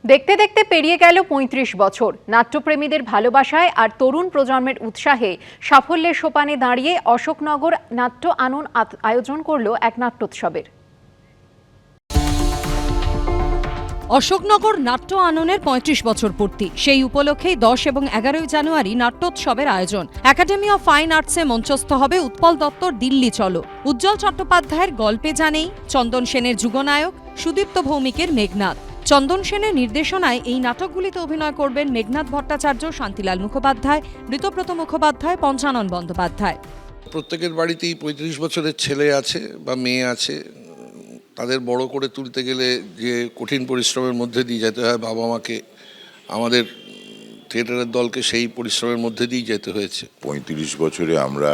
দেখতে দেখতে পেরিয়ে গেল ৩৫ বছর। নাট্যপ্রেমীদের ভালোবাসায় আর তরুণ প্রজন্মের উৎসাহে সাফল্যের সোপানে দাঁড়িয়ে অশোকনগর নাট্য আনন আয়োজন করল এক নাট্যোৎসবের। অশোকনগর নাট্য আননের ৩৫ বছর পূর্তি। সেই উপলক্ষেই ১০ এবং ১১ জানুয়ারি নাট্যোৎসবের আয়োজন। একাডেমি অফ ফাইন আর্টসে মঞ্চস্থ হবে উৎপল দত্তর দিল্লি চলো, উজ্জ্বল চট্টোপাধ্যায়ের গল্পে জানেই, চন্দন সেনের যুগনায়ক, সুদীপ্ত ভৌমিকের মেঘনাদ। চন্দন সেনের নির্দেশনায় এই নাটকগুলিতে অভিনয় করবেন মেঘনাদ ভট্টাচার্য, শান্তিলাল মুখোপাধ্যায়, ঋতব্রত মুখোপাধ্যায়, পঞ্চানন বন্দ্যোপাধ্যায়। প্রত্যেকের বাড়িতেই ৩৫ বছরের ছেলে আছে বা মেয়ে আছে। তাদের বড় করে তুলতে গেলে যে কঠিন পরিশ্রমের মধ্যে দিয়ে যেতে হয় বাবা মাকে, আমাদের থিয়েটারের দলকে সেই পরিশ্রমের মধ্যে দিয়ে যেতে হয়েছে। ৩৫ বছরে আমরা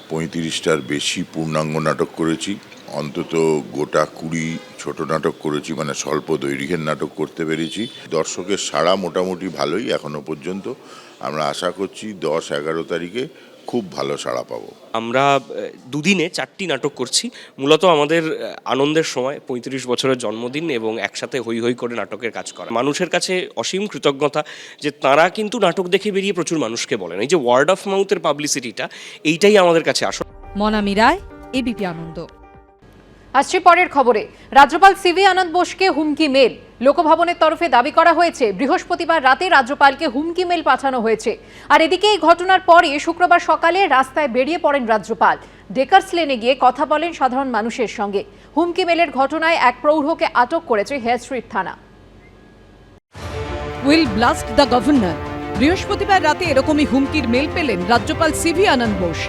৩৫টার বেশি পূর্ণাঙ্গ নাটক করেছি, অন্তত গোটা ২০ ছোট নাটক করেছি, মানে স্বল্প দৈর্ঘ্যের নাটক করতে পেরেছি। দর্শকের সাড়া মোটামুটি ভালোই এখনো পর্যন্ত। আমরা আশা করছি ১০-১১ তারিখে খুব ভালো সাড়া পাবো। আমরা দুদিনে 4টি নাটক করছি। মূলত আমাদের আনন্দের সময় ৩৫ বছরের জন্মদিন এবং একসাথে হৈ হৈ করে নাটকের কাজ করা। মানুষের কাছে অসীম কৃতজ্ঞতা যে তারা কিন্তু নাটক দেখে বেরিয়ে প্রচুর মানুষকে বলেন। এই যে ওয়ার্ড অফ মাউথের পাবলিসিটিটা, এইটাই আমাদের কাছে আসল। মনামি রায়, এবিপি আনন্দ। আসছে পরের খবরে। রাজ্যপাল সিভি আনন্দ বোসকে হুমকি মেল। লোকভবনের তরফে দাবি করা হয়েছে বৃহস্পতিবার রাতে রাজ্যপালকে হুমকি মেল পাঠানো হয়েছে। আর এদিকে এই ঘটনার পরে শুক্রবার সকালে রাস্তায় বেরিয়ে পড়েন রাজ্যপাল। ডেকার্স লেনে গিয়ে কথা বলেন সাধারণ মানুষের সঙ্গে। হুমকি মেলের ঘটনায় এক প্রৌঢ়কে আটক করেছে হেয়ার স্ট্রিট থানা। Will blast the governor. বৃহস্পতিবার রাতে এরকমই হুমকির মেল পেলেন রাজ্যপাল সিভি আনন্দ বোস।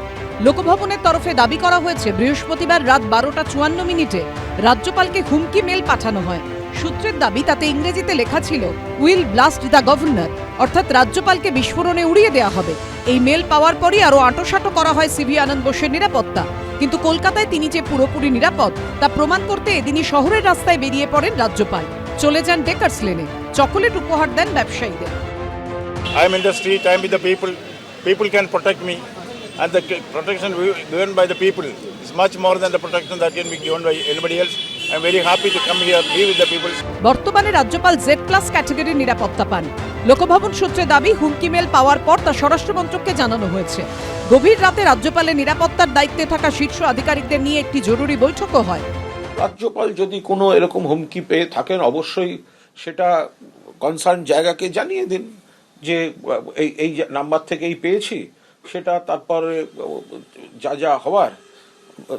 লোকভবনের তরফে দাবি করা হয়েছে বৃহস্পতিবার রাত ১২:৫৪ রাজ্যপালকে হুমকি মেল পাঠানো হয়। সূত্রের দাবি, তাতে ইংরেজিতে লেখা ছিল উইল ব্লাস্ট দ্য গভর্নর, অর্থাৎ রাজ্যপালকে বিস্ফোরণে উড়িয়ে দেওয়া হবে। এই মেল পাওয়ার পরই আরও আঁটোসাঁটো করা হয় সিভি আনন্দ বোসের নিরাপত্তা। কিন্তু কলকাতায় তিনি যে পুরোপুরি নিরাপদ তা প্রমাণ করতে এদিনই শহরের রাস্তায় বেরিয়ে পড়েন রাজ্যপাল। চলে যান ডেকার্স লেনে, চকোলেট উপহার দেন ব্যবসায়ীদের। I am in the street, I am with the people. People can protect me, and the protection given by the people is much more than the protection that can be given by anybody else. I am very happy to come here, be with the people. বর্তমানে রাজ্যপাল Z plus ক্যাটাগরির নিরাপত্তা পান। লোকভবন সূত্রে দাবি, হুমকি mail পাওয়ার পর তা স্বরাষ্ট্রমন্ত্রককে জানানো হয়েছে। গভীর রাতে রাজ্যপালের নিরাপত্তার দায়িত্বে থাকা শীর্ষ আধিকারিকদের নিয়ে একটি জরুরি বৈঠকও হয়। রাজ্যপাল যদি কোনো এরকম হুমকি পেয়ে থাকেন, অবশ্যই সেটা কনসার্ন জায়গাকে জানিয়ে দিন যে এই নাম্বার থেকেই পেয়েছি। সেটা তারপরে যা যা হওয়ার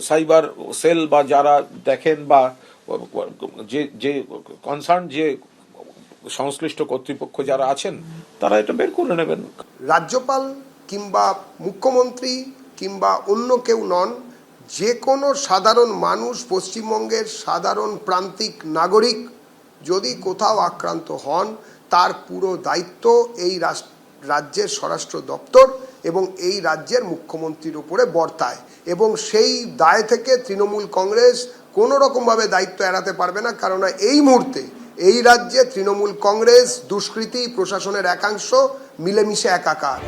সাইবার সেল বা যারা দেখেন বা যে কনসার্ন যে সংশ্লিষ্ট কর্তৃপক্ষ যারা আছেন তারা এটা বের করে নেবেন। রাজ্যপাল কিংবা মুখ্যমন্ত্রী কিংবা অন্য কেউ নন, যে কোনো সাধারণ মানুষ, পশ্চিমবঙ্গের সাধারণ প্রান্তিক নাগরিক যদি কোথাও আক্রান্ত হন, তার পুরো দায়িত্ব এই রাজ্যের স্বরাষ্ট্র দপ্তর এবং এই রাজ্যের মুখ্যমন্ত্রীর উপরে বর্তায়, এবং সেই দায় থেকে তৃণমূল কংগ্রেস কোনো রকমভাবে দায়িত্ব এড়াতে পারবে না। কারণ এই মুহূর্তে এই রাজ্যে তৃণমূল কংগ্রেস, দুষ্কৃতী, প্রশাসনের একাংশ মিলেমিশে একাকার।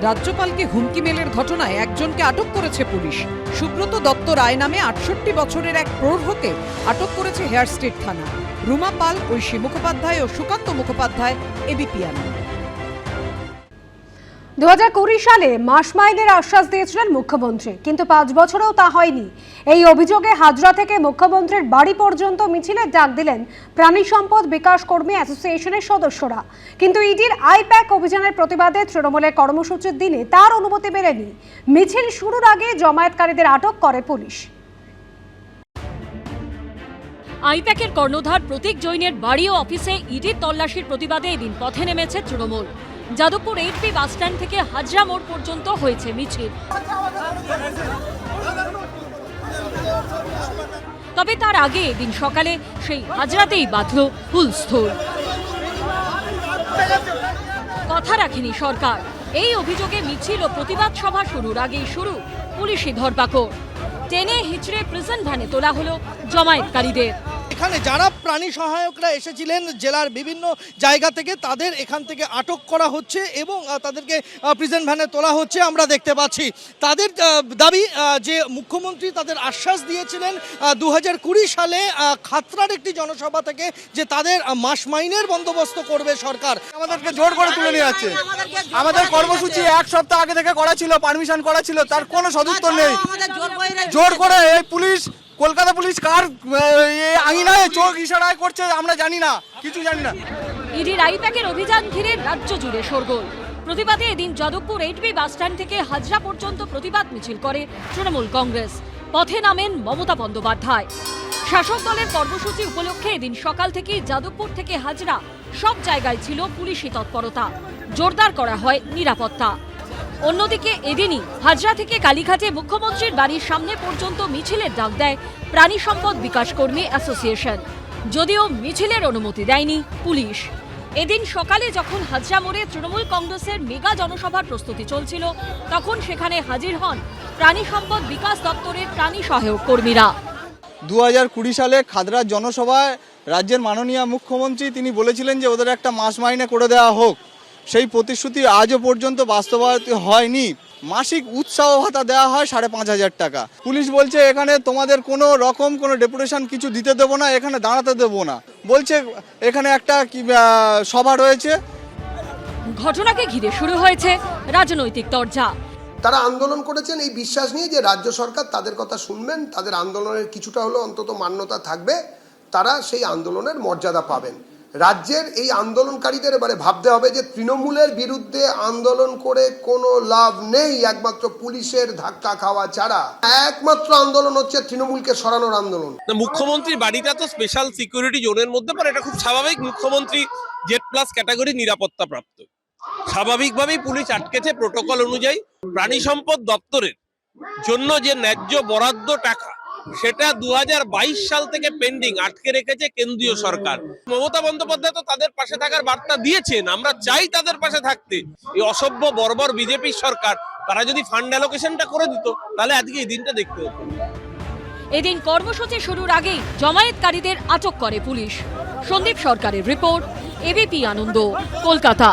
রাজ্যপালকে হুমকি মেলের ঘটনায় একজনকে আটক করেছে পুলিশ। সুব্রত দত্ত রায় নামে ৬৮ বছরের এক প্রৌঢ়কে আটক করেছে হেয়ার স্ট্রিট থানা। রুমা পাল, ঐশী মুখোপাধ্যায় ও সুকান্ত মুখোপাধ্যায়, এবিপি আনন্দ। ২০২০ সালে মাস মাইনের আশ্বাস দিয়েছিলেন মুখ্যমন্ত্রী, কিন্তু ৫ বছরেও তা হয়নি। এই অভিযোগে হাজরা থেকে মুখ্যমন্ত্রীর বাড়ি পর্যন্ত মিছিলের ডাক দিলেন প্রাণী সম্পদ বিকাশ কর্মী অ্যাসোসিয়েশনের সদস্যরা। কিন্তু ইডির আইপ্যাক অভিযানের প্রতিবাদে তৃণমূলের কর্মসূচির দিনে তার অনুমতি মেলেনি। মিছিল শুরুর আগে জমায়েতকারীদের আটক করে পুলিশ। আইপ্যাকের কর্ণধার প্রতীক জৈনের বাড়ি ও অফিসে ইডির তল্লাশির প্রতিবাদে এদিন পথে নেমেছে তৃণমূল। যাদবপুর 8B বাসস্ট্যান্ড থেকে হাজরা মোড় পর্যন্ত হয়েছে মিছিল। তবে তার আগে এদিন সকালে সেই হাজরাতেই বাঁধল হুলস্থুল। কথা রাখেনি সরকার। এই অভিযোগে মিছিল ও প্রতিবাদ সভা শুরুর আগেই শুরু পুলিশি ধরপাকড়। টেনে হিচড়ে প্রিজন ভ্যানে তোলা হলো জমায়েতকারীদের। এখানে যারা প্রাণী সহায়করা এসেছিলেন জেলার বিভিন্ন জায়গা থেকে, তাদের এখান থেকে আটক করা হচ্ছে এবং তাদেরকে প্রিজন ভ্যানে তোলা হচ্ছে আমরা দেখতে পাচ্ছি। তাদের দাবি যে মুখ্যমন্ত্রী তাদের আশ্বাস দিয়েছিলেন 2020 সালে খাতড়ার একটি জনসভা থেকে যে তাদের মাস মাইনের বন্দোবস্ত করবে সরকার। আমাদেরকে জোর করে তুলে নিয়ে যাচ্ছে। আমাদের কর্মসূচি 1 সপ্তাহ আগে থেকে করা ছিল, পারমিশন করা ছিল, তার কোনো সদুত্তর নেই। জোর করে এই পুলিশ, কলকাতা পুলিশ কার আঙিনায় চোখ ইশারায় করছে আমরা জানি না, কিছু জানি না। ইডির আইপ্যাকের অভিযান ঘিরে রাজ্য জুড়ে শোরগোল। প্রতিবাদে এদিন যাদবপুর 8B বাসস্ট্যান্ড থেকে হাজরা পর্যন্ত প্রতিবাদ মিছিল করে তৃণমূল কংগ্রেস। পথে নামেন মমতা বন্দ্যোপাধ্যায়। শাসক দলের কর্মসূচি উপলক্ষে এদিন সকাল থেকেই যাদবপুর থেকে হাজরা সব জায়গায় ছিল পুলিশি তৎপরতা, জোরদার করা হয় নিরাপত্তা। অন্যদিকে এদিনই হাজরা থেকে কালীঘাটে মুখ্যমন্ত্রীর বাড়ির সামনে পর্যন্ত মিছিলের ডাক দেয় প্রাণী সম্পদ বিকাশ কর্মী অ্যাসোসিয়েশন, যদিও মিছিলের অনুমতি দেয়নি পুলিশ। এদিন সকালে যখন হাজরা মোড়ে তৃণমূল কংগ্রেসের মেগা জনসভার প্রস্তুতি চলছিল, তখন সেখানে হাজির হন প্রাণী সম্পদ বিকাশ দপ্তরের প্রাণী সহায়ক কর্মীরা। 2020 সালে খাদড়ার জনসভায় রাজ্যের মাননীয় মুখ্যমন্ত্রী তিনি বলেছিলেন যে ওদের একটা মাস মাইনে করে দেওয়া হোক। সেই প্রতিশ্রুতি আজও পর্যন্ত বাস্তবায়িত হয়নি। মাসিক উৎসাহ ভাতা দেওয়া হয় 5,500 টাকা। পুলিশ বলছে এখানে তোমাদের কোনো রকম কোনো ডেপুটেশন কিছু দিতে দেবো না, এখানে দাঁড়াতে দেবো না। বলছে এখানে একটা সভা রয়েছে। ঘটনাকে ঘিরে শুরু হয়েছে রাজনৈতিক তরজা। তারা আন্দোলন করেছেন এই বিশ্বাস নিয়ে যে রাজ্য সরকার তাদের কথা শুনবেন, তাদের আন্দোলনের কিছুটা হলেও অন্তত মান্যতা থাকবে, তারা সেই আন্দোলনের মর্যাদা পাবেন। রাজ্যের এই আন্দোলনকারীদের এবারে ভাবতে হবে যে তৃণমূলের বিরুদ্ধে আন্দোলন করে কোনো লাভ নেই, একমাত্র পুলিশের ধাক্কা খাওয়া ছাড়া। একমাত্র আন্দোলন হচ্ছে তৃণমূলকে সরানোর আন্দোলন। মুখ্যমন্ত্রীর বাড়িটা তো স্পেশাল সিকিউরিটি জোনের মধ্যে পড়ে, এটা খুব স্বাভাবিক। মুখ্যমন্ত্রী Z+ ক্যাটাগরি নিরাপত্তা প্রাপ্ত, স্বাভাবিকভাবেই পুলিশ আটকেছে প্রোটোকল অনুযায়ী। প্রাণী সম্পদ দপ্তরের জন্য যে ন্যায্য বরাদ্দ টাকা, সেটা 2022 সাল থেকে পেন্ডিং আটকে রেখেছে কেন্দ্রীয় সরকার। মমতা বন্দ্যোপাধ্যায় তো তাদের পাশে থাকার বার্তা দিয়েছেন, আমরা চাই তাদের পাশে থাকতে। এই অসভ্য বর্বর বিজেপি সরকার তারা যদি ফান্ড অ্যালোকেশনটা করে দিত, তাহলে আজকে এই দিনটা দেখতে হতো। এদিন কর্মসূচি শুরুর আগেই জমায়েতকারীদের আটক করে পুলিশ। সন্দীপ সরকারের রিপোর্ট, ABP আনন্দ, কলকাতা।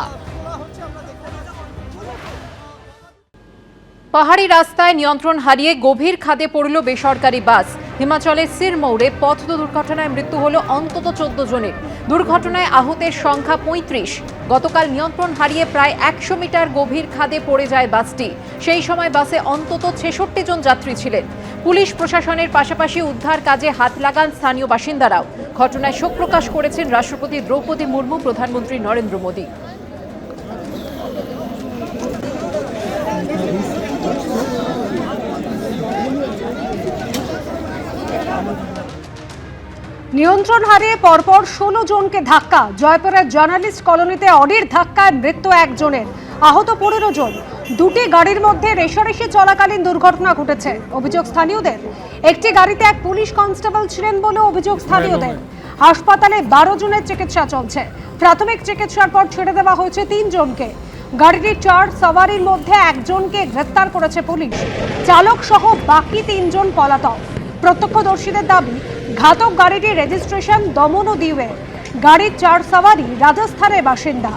পাহাড়ি রাস্তায় নিয়ন্ত্রণ হারিয়ে গভীর খাদে পড়ল বেসরকারি বাস। হিমাচলের সিরমৌরে পথ দুর্ঘটনায় মৃত্যু হলো অন্তত 14 জনের। দুর্ঘটনায় আহতের সংখ্যা 35। গতকাল নিয়ন্ত্রণ হারিয়ে প্রায় 100 মিটার গভীর খাদে পড়ে যায় বাসটি। সেই সময় বাসে অন্তত 66 জন যাত্রী ছিলেন। পুলিশ প্রশাসনের পাশাপাশি উদ্ধার কাজে হাত লাগান স্থানীয় বাসিন্দারাও। ঘটনায় শোক প্রকাশ করেছেন রাষ্ট্রপতি দ্রৌপদী মুর্মু, প্রধানমন্ত্রী নরেন্দ্র মোদী। নিয়ন্ত্রণ হারিয়ে পরপর 16 জনকে ধাক্কা। জয়পুরের জার্নালিস্ট কলোনিতে অডির ধাক্কায় মৃত্যু 1 জনের, আহত 15 জন। দুটি গাড়ির মধ্যে রেষারেষি চলাকালীন দুর্ঘটনা ঘটেছে, অভিযোগ স্থানীয়দের। একটি গাড়িতে এক পুলিশ কনস্টেবল ছিলেন বলে অভিযোগ স্থানীয়দের। হাসপাতালে 12 জনের চিকিৎসা চলছে। প্রাথমিক চিকিৎসার পর ছেড়ে দেওয়া হয়েছে 3 জনকে। গাড়িটির 4 সওয়ারির মধ্যে 1 জনকে গ্রেফতার করেছে পুলিশ। চালক সহ বাকি 3 জন পলাতক। প্রত্যক্ষদর্শীদের দাবি, ঘাতক গাড়িটির রেজিস্ট্রেশন দমন ও দিউয়ে। গাড়ির 4 সওয়ারি রাজস্থানের বাসিন্দা।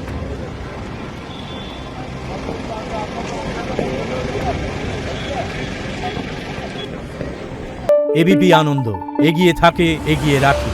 ABP আনন্দ, এগিয়ে থাকে, এগিয়ে রাখে।